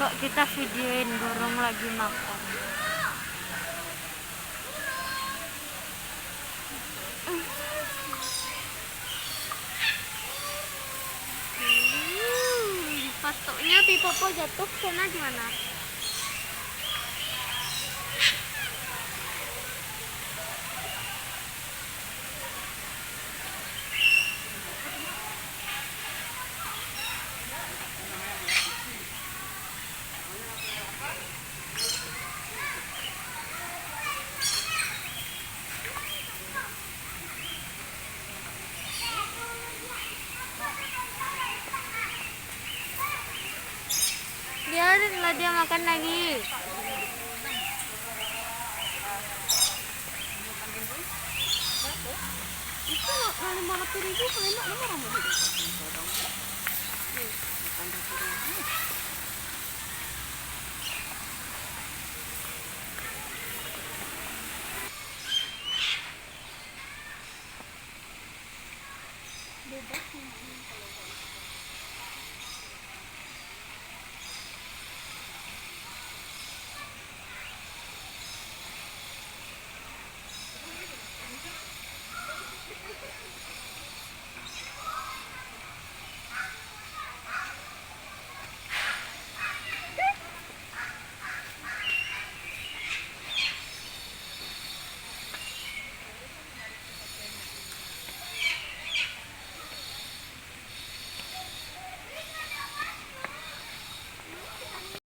Kok kita videoin burung lagi makan? Patoknya pipopo jatuh sana gimana? Biarinlah dia makan lagi. Itu 500.000 kalau enggak nomor mau hidup. Bebas nih kalau